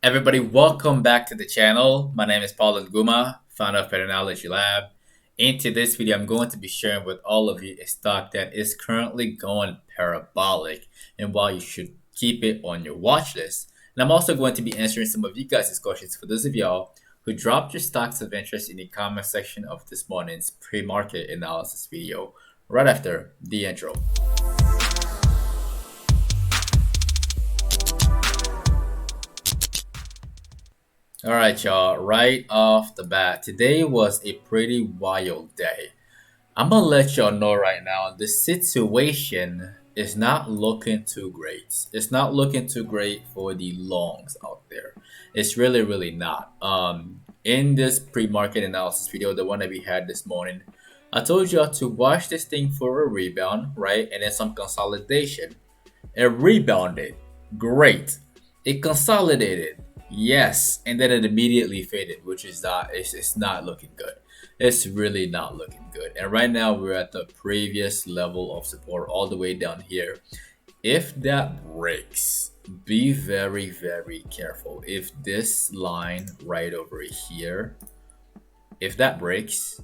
Everybody, welcome back to the channel. My name is Paul Nguma, founder of PATTERNOLOGY LAB. Into this video, I'm going to be sharing with all of you a stock that is currently going parabolic and why you should keep it on your watch list. And I'm also going to be answering some of you guys' questions for those of y'all who dropped your stocks of interest in the comment section of this morning's pre-market analysis video right after the intro. All right, y'all, right off the bat, today was a pretty wild day. I'm gonna let y'all know right now, the situation is not looking too great. It's not looking too great for the longs out there. It's really not. In this pre-market analysis video, the one that we had this morning, I told y'all to watch this thing for a rebound, right? And then some consolidation. It rebounded. Great. It consolidated. Yes. And then it immediately faded, which is it's not looking good. It's really not looking good. And right now we're at the previous level of support all the way down here. If that breaks, be very careful. If this line right over here, if that breaks,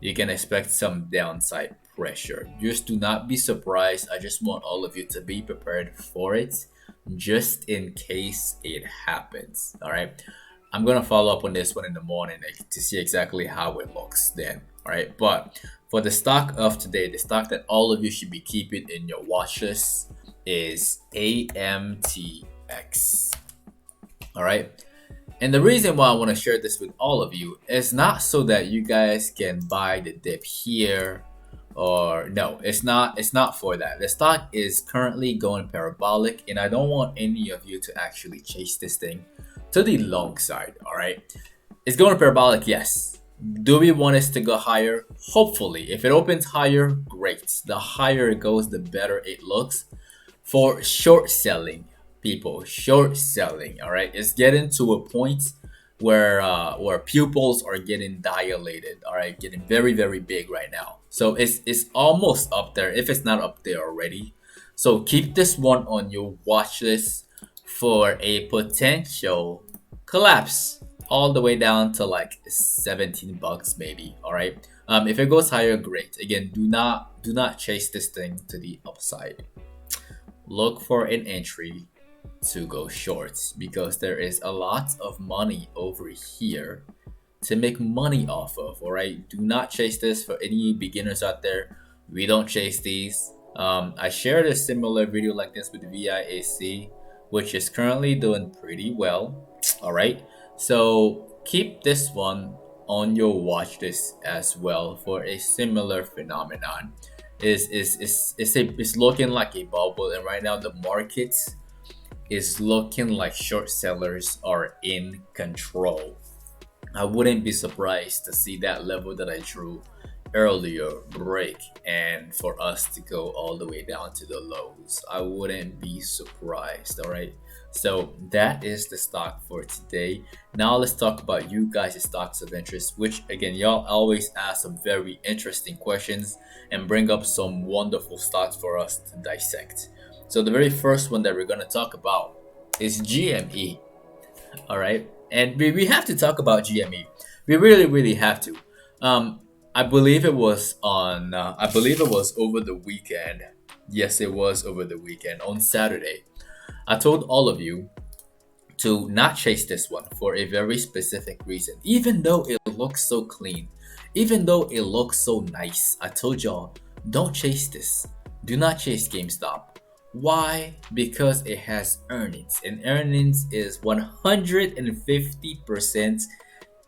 you can expect some downside pressure. Just do not be surprised. I just want all of you to be prepared for it just in case it happens. All right. I'm going to follow up on this one in the morning to see exactly how it looks then. All right. But for the stock of today, the stock that all of you should be keeping in your watch list is AMTX. All right. And the reason why I want to share this with all of you is not so that you guys can buy the dip here, or no, it's not for that. The stock is currently going parabolic and I don't want any of you to actually chase this thing to the long side. All right, it's going parabolic, yes. Do we want this to go higher? Hopefully. If it opens higher, great. The higher it goes, the better it looks for short selling people. Short selling, all right, it's getting to a point where pupils are getting dilated, all right, getting very big right now. So it's almost up there if it's not up there already. So keep this one on your watch list for a potential collapse all the way down to like 17 bucks maybe. All right, if it goes higher, great. Again, do not chase this thing to the upside. Look for an entry to go shorts because there is a lot of money over here to make money off of. All right, do not chase this. For any beginners out there, we don't chase these. I shared a similar video like this with VIAC, which is currently doing pretty well. All right, so keep this one on your watch list as well for a similar phenomenon. It's looking like a bubble, and right now the market is looking like short sellers are in control. I wouldn't be surprised to see that level that I drew earlier break and for us to go all the way down to the lows. I wouldn't be surprised. All right, so that is the stock for today. Now let's talk about you guys' stocks of interest, which again, y'all always ask some very interesting questions and bring up some wonderful stocks for us to dissect. So the very first one that we're going to talk about is GME. All right, and we have to talk about GME. We really have to. I believe it was on. I believe it was over the weekend. Yes, it was over the weekend on Saturday. I told all of you to not chase this one for a very specific reason. Even though it looks so clean, even though it looks so nice, I told y'all don't chase this. Do not chase GameStop. Why? Because it has earnings, and earnings is 150%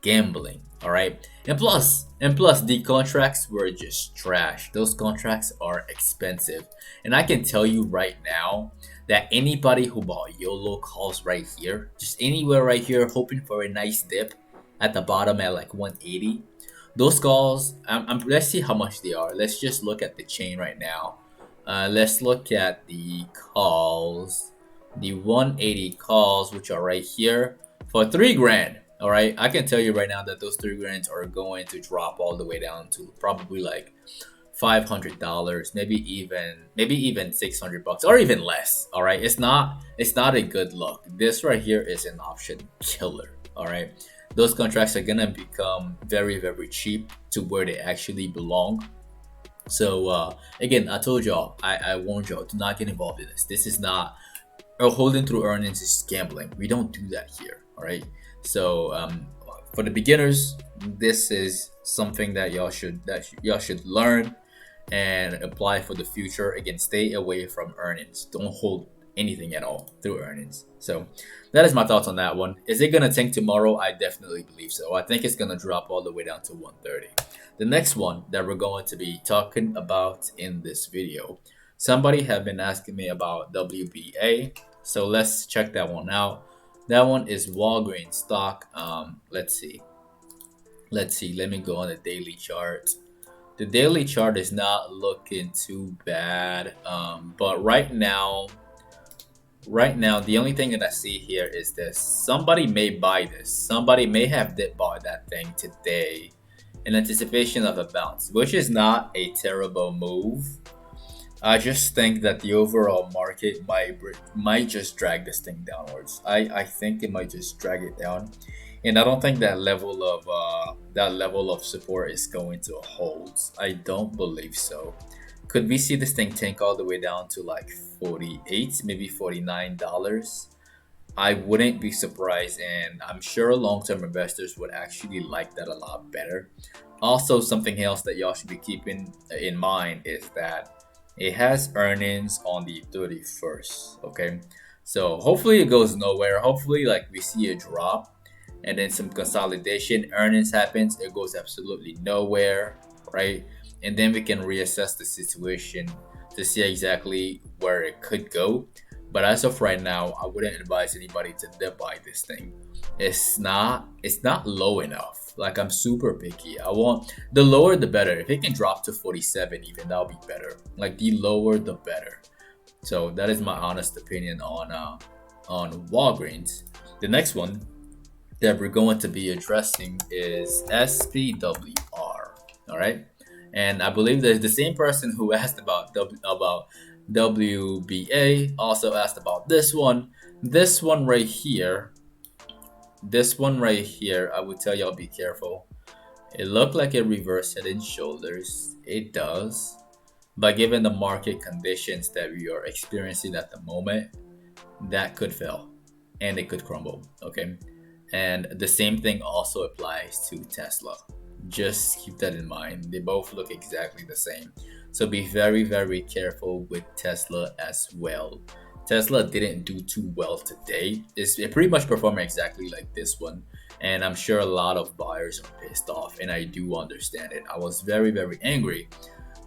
gambling. All right, and plus the contracts were just trash. Those contracts are expensive, and I can tell you right now that anybody who bought YOLO calls right here, just anywhere right here, hoping for a nice dip at the bottom at like 180, those calls, let's see how much they are. Let's just look at the chain right now. Let's look at the calls, the 180 calls, which are right here for 3 grand. All right, I can tell you right now that those 3 grand are going to drop all the way down to probably like $500, maybe even $600 or even less. All right, it's not a good look. This right here is an option killer. All right, those contracts are gonna become very, very cheap to where they actually belong. So again, I told y'all, I warned y'all, do not get involved in this. This is not, or holding through earnings is gambling. We don't do that here. All right. So for the beginners, this is something that y'all should learn and apply for the future. Again, stay away from earnings. Don't hold anything at all through earnings. So that is my thoughts on that one. Is it gonna tank tomorrow? I definitely believe so. I think it's gonna drop all the way down to 130. The next one that we're going to be talking about in this video, somebody have been asking me about WBA, so let's check that one out. That one is Walgreens stock. Let's see. Let me go on the daily chart. The daily chart is not looking too bad, but right now, the only thing that I see here is this. Somebody may buy this. Somebody may have bought that thing today in anticipation of a bounce, which is not a terrible move. I just think that the overall market might just drag this thing downwards. I think it might just drag it down, and I don't think that level of support is going to hold. I don't believe so. Could we see this thing tank all the way down to like 48, maybe $49? I wouldn't be surprised, and I'm sure long-term investors would actually like that a lot better. Also, something else that y'all should be keeping in mind is that it has earnings on the 31st. Okay, so hopefully it goes nowhere. Hopefully, like, we see a drop and then some consolidation. Earnings happens, it goes absolutely nowhere, right? And then we can reassess the situation to see exactly where it could go. But as of right now, I wouldn't advise anybody to buy this thing. It's not low enough. Like, I'm super picky. I want the lower the better. If it can drop to 47 even, that'll be better. Like, the lower the better. So that is my honest opinion on Walgreens. The next one that we're going to be addressing is SPWR. All right. And I believe there's the same person who asked about WBA also asked about this one. This one right here, I would tell y'all be careful. It looked like a reverse head and shoulders. It does. But given the market conditions that we are experiencing at the moment, that could fail and it could crumble. Okay. And the same thing also applies to Tesla. Just keep that in mind. They both look exactly the same. So be very, very careful with Tesla as well. Tesla didn't do too well today. It pretty much performed exactly like this one. And I'm sure a lot of buyers are pissed off. And I do understand it. I was very, very angry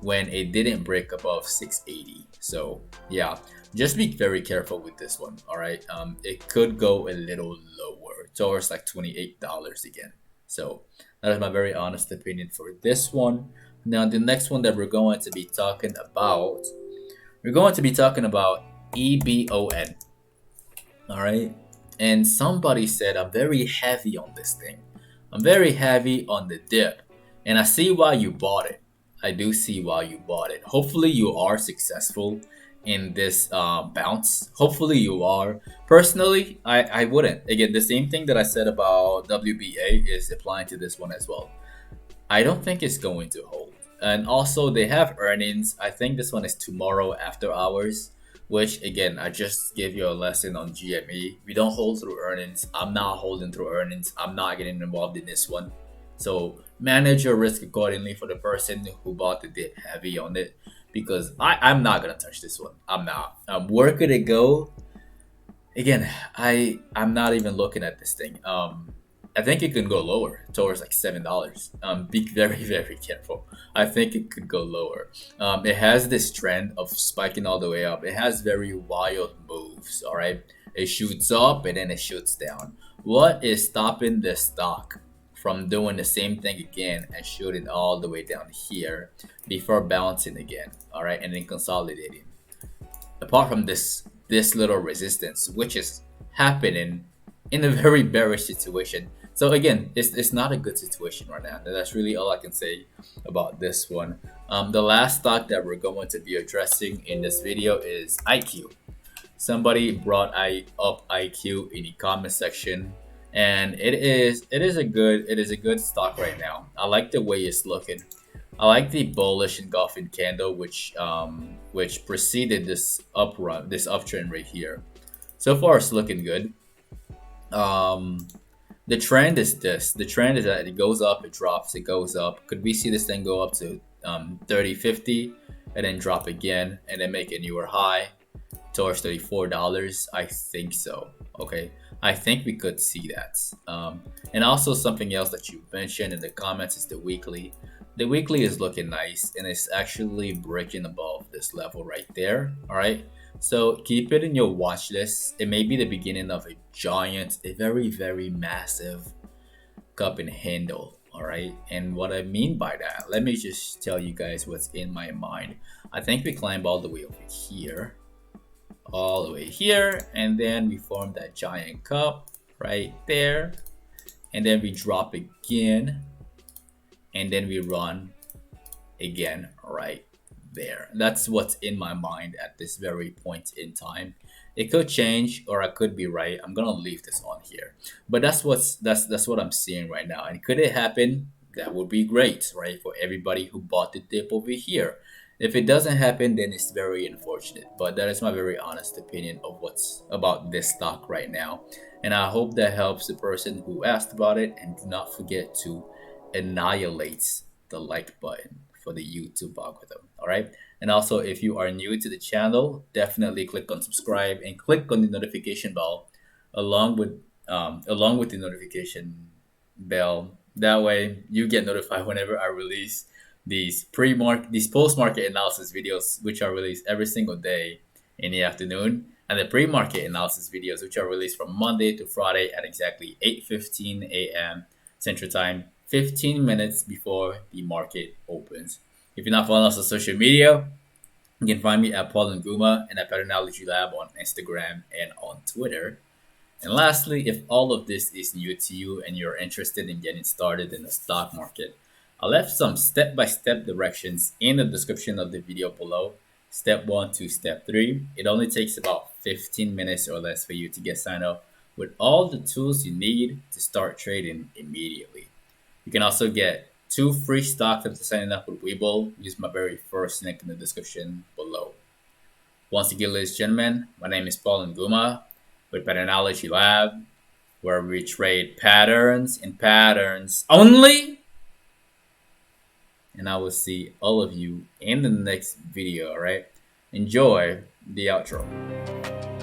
when it didn't break above 680. So yeah, just be very careful with this one. All right. It could go a little lower towards like $28 again. So that is my very honest opinion for this one. Now, the next one that we're going to be talking about, EBON. All right. And somebody said, I'm very heavy on this thing. I'm very heavy on the dip. And I see why you bought it. I do see why you bought it. Hopefully you are successful in this bounce. Hopefully you are. Personally, I wouldn't. Again, the same thing that I said about WBA is applying to this one as well. I don't think it's going to hold. And also, they have earnings. I think this one is tomorrow after hours, which again, I just gave you a lesson on GME. We don't hold through earnings. I'm not holding through earnings. I'm not getting involved in this one. So manage your risk accordingly for the person who bought the dip heavy on it, because I'm not going to touch this one. I'm not. Where could it go? Again, I'm not even looking at this thing. I think it can go lower towards like $7. Be very, very careful. I think it could go lower. It has this trend of spiking all the way up. It has very wild moves. All right, it shoots up and then it shoots down. What is stopping this stock from doing the same thing again and shooting all the way down here before bouncing again? All right, and then consolidating. Apart from this little resistance, which is happening in a very bearish situation. So again, it's not a good situation right now. That's really all I can say about this one. The last stock that we're going to be addressing in this video is IQ. Somebody brought up IQ in the comment section, and it is a good stock right now. I like the way it's looking. I like the bullish engulfing candle, which preceded this uptrend right here. So far, it's looking good. Um, the trend is this. The trend is that it goes up, it drops, it goes up. Could we see this thing go up to 30, 50, and then drop again, and then make a newer high towards $34? I think so. Okay, I think we could see that. And also something else that you mentioned in the comments is the weekly. The weekly is looking nice, and it's actually breaking above this level right there. All right. So keep it in your watch list. It may be the beginning of a very, very massive cup and handle. All right. And what I mean by that, let me just tell you guys what's in my mind. I think we climb all the way over here, all the way here, and then we form that giant cup right there, and then we drop again, and then we run again right there. That's what's in my mind at this very point in time. It could change, or I could be right. I'm gonna leave this on here, but that's what I'm seeing right now. And could it happen? That would be great, right, for everybody who bought the dip over here. If it doesn't happen, then it's very unfortunate. But that is my very honest opinion of what's about this stock right now. And I hope that helps the person who asked about it. And do not forget to annihilate the like button for the YouTube algorithm. All right. And also, if you are new to the channel, definitely click on subscribe and click on the notification bell along with the notification bell. That way, you get notified whenever I release these post-market analysis videos, which are released every single day in the afternoon, and the pre-market analysis videos, which are released from Monday to Friday at exactly 8:15 a.m. Central Time, 15 minutes before the market opens. If you're not following us on social media, you can find me at Paul and Guma and at PATTERNOLOGY LAB on Instagram and on Twitter. And lastly, if all of this is new to you and you're interested in getting started in the stock market, I left some step-by-step directions in the description of the video below. Step 1 to step 3. It only takes about 15 minutes or less for you to get signed up with all the tools you need to start trading immediately. You can also get 2 free stocks after signing up with Webull. Use my very first link in the description below. Once again, ladies and gentlemen, my name is Paul Nguma with PATTERNOLOGY LAB, where we trade patterns and patterns only. And I will see all of you in the next video. All right, enjoy the outro.